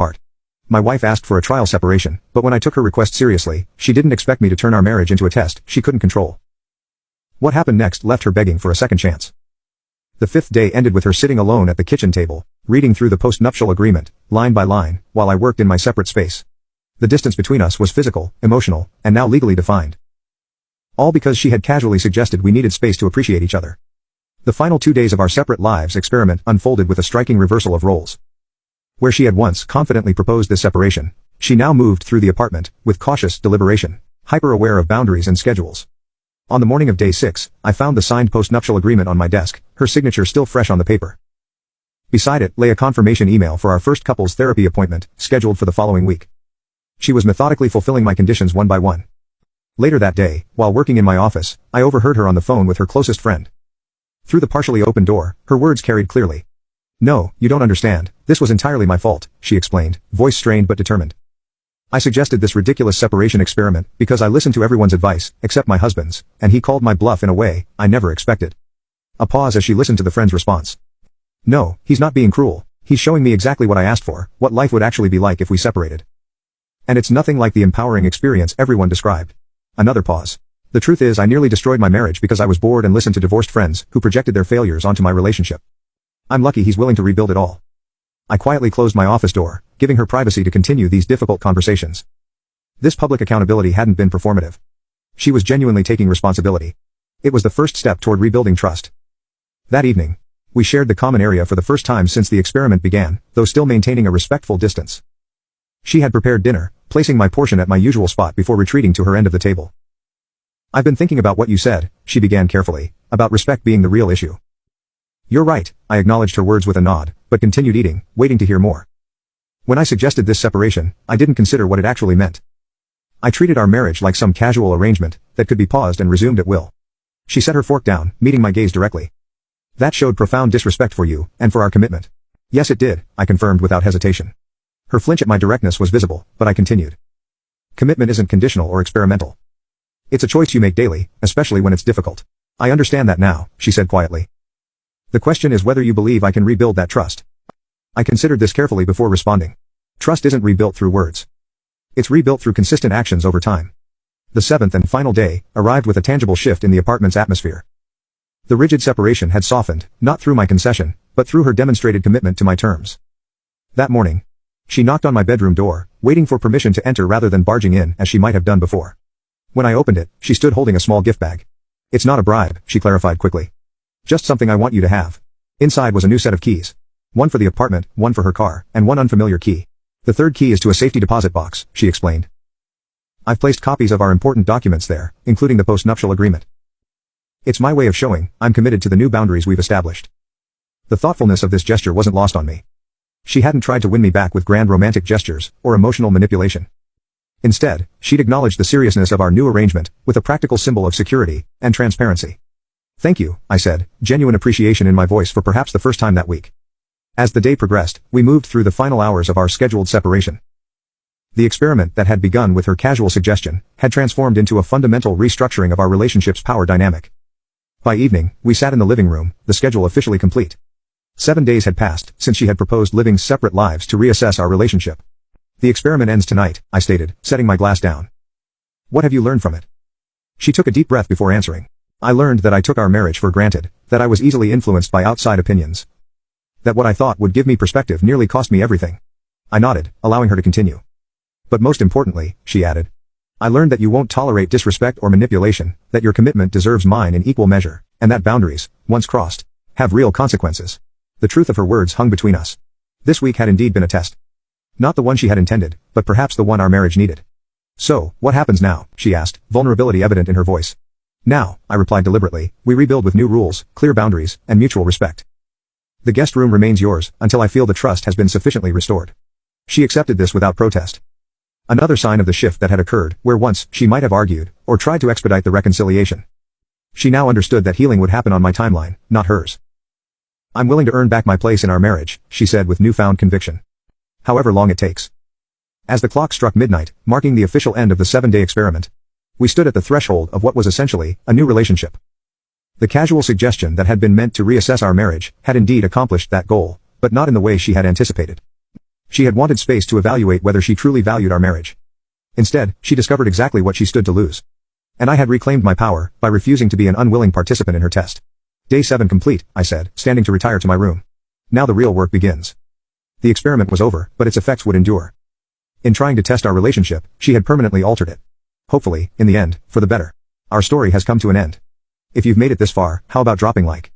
apart. My wife asked for a trial separation, but when I took her request seriously, she didn't expect me to turn our marriage into a test she couldn't control. What happened next left her begging for a second chance. The fifth day ended with her sitting alone at the kitchen table, reading through the post-nuptial agreement, line by line, while I worked in my separate space. The distance between us was physical, emotional, and now legally defined. All because she had casually suggested we needed space to appreciate each other. The final 2 days of our separate lives experiment unfolded with a striking reversal of roles. Where she had once confidently proposed this separation, she now moved through the apartment, with cautious deliberation, hyper-aware of boundaries and schedules. On the morning of day 6, I found the signed post-nuptial agreement on my desk, her signature still fresh on the paper. Beside it lay a confirmation email for our first couples therapy appointment, scheduled for the following week. She was methodically fulfilling my conditions one by one. Later that day, while working in my office, I overheard her on the phone with her closest friend. Through the partially open door, her words carried clearly. "No, you don't understand, this was entirely my fault," she explained, voice strained but determined. "I suggested this ridiculous separation experiment because I listened to everyone's advice, except my husband's, and he called my bluff in a way I never expected." A pause as she listened to the friend's response. "No, he's not being cruel. He's showing me exactly what I asked for, what life would actually be like if we separated. And it's nothing like the empowering experience everyone described." Another pause. "The truth is I nearly destroyed my marriage because I was bored and listened to divorced friends who projected their failures onto my relationship. I'm lucky he's willing to rebuild it all." I quietly closed my office door, giving her privacy to continue these difficult conversations. This public accountability hadn't been performative. She was genuinely taking responsibility. It was the first step toward rebuilding trust. That evening, we shared the common area for the first time since the experiment began, though still maintaining a respectful distance. She had prepared dinner, placing my portion at my usual spot before retreating to her end of the table. "I've been thinking about what you said," she began carefully, "about respect being the real issue." "You're right," I acknowledged her words with a nod, but continued eating, waiting to hear more. "When I suggested this separation, I didn't consider what it actually meant. I treated our marriage like some casual arrangement that could be paused and resumed at will." She set her fork down, meeting my gaze directly. "That showed profound disrespect for you, and for our commitment." "Yes, it did," I confirmed without hesitation. Her flinch at my directness was visible, but I continued. "Commitment isn't conditional or experimental. It's a choice you make daily, especially when it's difficult." "I understand that now," she said quietly. "The question is whether you believe I can rebuild that trust." I considered this carefully before responding. Trust isn't rebuilt through words. It's rebuilt through consistent actions over time. The seventh and final day arrived with a tangible shift in the apartment's atmosphere. The rigid separation had softened, not through my concession, but through her demonstrated commitment to my terms. That morning, she knocked on my bedroom door, waiting for permission to enter rather than barging in as she might have done before. When I opened it, she stood holding a small gift bag. "It's not a bribe," she clarified quickly. "Just something I want you to have." Inside was a new set of keys. One for the apartment, one for her car, and one unfamiliar key. "The third key is to a safety deposit box," she explained. "I've placed copies of our important documents there, including the post-nuptial agreement. It's my way of showing I'm committed to the new boundaries we've established." The thoughtfulness of this gesture wasn't lost on me. She hadn't tried to win me back with grand romantic gestures, or emotional manipulation. Instead, she'd acknowledged the seriousness of our new arrangement, with a practical symbol of security and transparency. "Thank you," I said, genuine appreciation in my voice for perhaps the first time that week. As the day progressed, we moved through the final hours of our scheduled separation. The experiment that had begun with her casual suggestion had transformed into a fundamental restructuring of our relationship's power dynamic. By evening, we sat in the living room, the schedule officially complete. 7 days had passed since she had proposed living separate lives to reassess our relationship. "The experiment ends tonight," I stated, setting my glass down. "What have you learned from it?" She took a deep breath before answering. "I learned that I took our marriage for granted, that I was easily influenced by outside opinions. That what I thought would give me perspective nearly cost me everything." I nodded, allowing her to continue. "But most importantly," she added, "I learned that you won't tolerate disrespect or manipulation, that your commitment deserves mine in equal measure, and that boundaries, once crossed, have real consequences." The truth of her words hung between us. This week had indeed been a test. Not the one she had intended, but perhaps the one our marriage needed. "So, what happens now?" she asked, vulnerability evident in her voice. "Now," I replied deliberately, "we rebuild with new rules, clear boundaries, and mutual respect. The guest room remains yours, until I feel the trust has been sufficiently restored." She accepted this without protest. Another sign of the shift that had occurred, where once she might have argued, or tried to expedite the reconciliation. She now understood that healing would happen on my timeline, not hers. "I'm willing to earn back my place in our marriage," she said with newfound conviction. "However long it takes." As the clock struck midnight, marking the official end of the 7-day experiment, we stood at the threshold of what was essentially a new relationship. The casual suggestion that had been meant to reassess our marriage had indeed accomplished that goal, but not in the way she had anticipated. She had wanted space to evaluate whether she truly valued our marriage. Instead, she discovered exactly what she stood to lose. And I had reclaimed my power, by refusing to be an unwilling participant in her test. Day 7 complete, I said, standing to retire to my room. Now the real work begins. The experiment was over, but its effects would endure. In trying to test our relationship, she had permanently altered it. Hopefully, in the end, for the better. Our story has come to an end. If you've made it this far, how about dropping like?